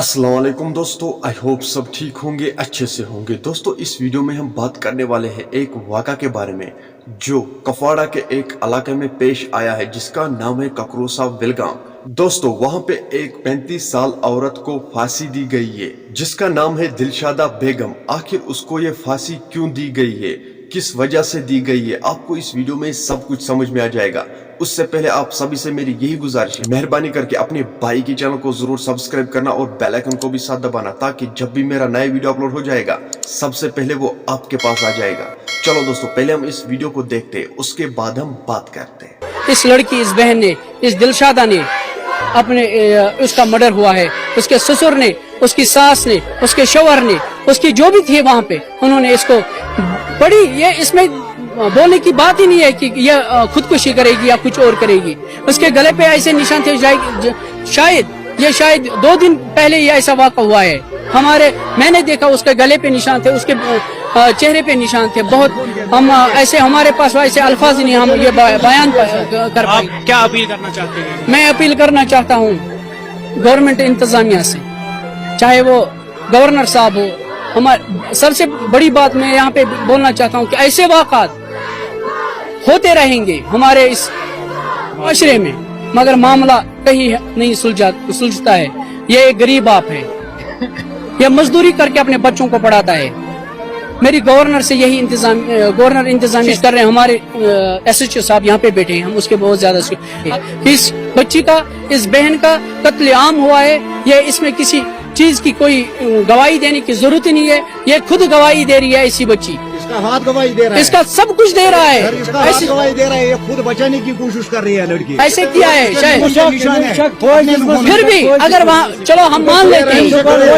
अस्सलाम वालेकुम दोस्तों, आई होप सब ठीक होंगे, अच्छे से होंगे। दोस्तों इस वीडियो में हम बात करने वाले हैं एक वाक़ा के बारे में जो कफवाड़ा के एक इलाके में पेश आया है, जिसका नाम है ककरोसा विलगाम। दोस्तों वहां पे एक 35 साल औरत को फांसी दी गई है जिसका नाम है दिलशादा बेगम। आखिर उसको ये फांसी क्यों दी गई है, किस वजह से दी गई है, आपको इस वीडियो में सब कुछ समझ में आ जाएगा। उससे पहले आप सभी से मेरी यही गुजारिश है, मेहरबानी करके अपने भाई के चैनल को जरूर सब्सक्राइब करना और बेल आइकन को भी साथ दबाना, ताकि जब भी मेरा नया वीडियो अपलोड हो जाएगा सबसे पहले वो आपके पास आ जाएगा। चलो दोस्तों पहले हम इस वीडियो को देखते हैं, उसके बाद हम बात करते हैं। इस लड़की, इस बहन ने, इस दिलशादा ने अपने उसका मर्डर हुआ है। उसके ससुर ने, उसकी सास ने, उसके शौहर ने, उसकी जो भी थे वहाँ पे, उन्होंने इसको बड़ी, ये इसमें बोलने की बात ही नहीं है कि ये खुदकुशी करेगी या कुछ और करेगी। उसके गले पे ऐसे निशान थे, शायद 2 दिन पहले ये ऐसा वाक़ा हुआ है। मैंने देखा उसके गले पे निशान थे, उसके चेहरे पे निशान थे। बहुत हम ऐसे, हमारे पास ऐसे अल्फाज नहीं हम ये बयान कर पाए। आप क्या अपील करना चाहते हैं? मैं अपील करना चाहता हूँ गवर्नमेंट इंतजामिया से, चाहे वो गवर्नर साहब हो। हमारे सबसे बड़ी बात मैं यहाँ पे बोलना चाहता हूँ कि ऐसे वाक़ात होते रहेंगे हमारे इस माशरे में, मगर मामला कहीं नहीं सुलझता है। ये एक गरीब बाप है, ये मजदूरी करके अपने बच्चों को पढ़ाता है। मेरी गवर्नर से यही गवर्नर इंतजाम कर रहे हैं। हमारे SHO साहब यहाँ पे बैठे हैं, हम उसके बहुत ज्यादा इस बच्ची का, इस बहन का कत्ल आम हुआ है। ये इसमें किसी चीज की कोई गवाही देने की जरूरत नहीं है, ये खुद गवाही दे रही है। ऐसी बच्ची, इसका हाथ गवाही दे रहा है, इसका सब कुछ दे रहा है, इसका हाथ गवाही दे रहा है। ये खुद बचाने की कोशिश कर रही है लड़की। ऐसे किया है शायद। फिर फिर भी अगर वहाँ, चलो हम मान लेते हैं,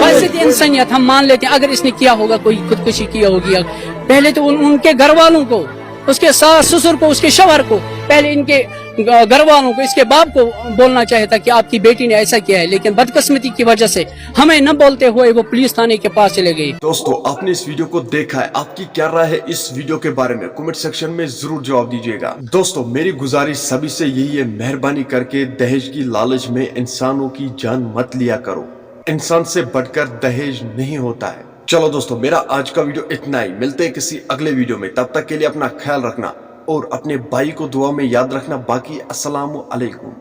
वैसे इंसानियत हम मान लेते हैं, अगर इसने किया होगा, कोई खुदकुशी किया होगी, पहले तो उनके घर वालों को, उसके सास ससुर को, उसके शौहर को, पहले इनके घर वालों को, इसके बाप को बोलना चाहिए था कि आपकी बेटी ने ऐसा किया है। लेकिन बदकिस्मती की वजह से हमें न बोलते हुए वो पुलिस थाने के पास चले गई। दोस्तों आपने इस वीडियो को देखा है, आपकी क्या राय है इस वीडियो के बारे में, कमेंट सेक्शन में जरूर जवाब दीजिएगा। दोस्तों मेरी गुजारिश सभी से यही है, मेहरबानी करके दहेज की लालच में इंसानों की जान मत लिया करो। इंसान से बढ़कर दहेज नहीं होता है। चलो दोस्तों मेरा आज का वीडियो इतना ही, मिलते हैं किसी अगले वीडियो में। तब तक के लिए अपना ख्याल रखना और अपने भाई को दुआ में याद रखना। बाकी अस्सलाम वालेकुम।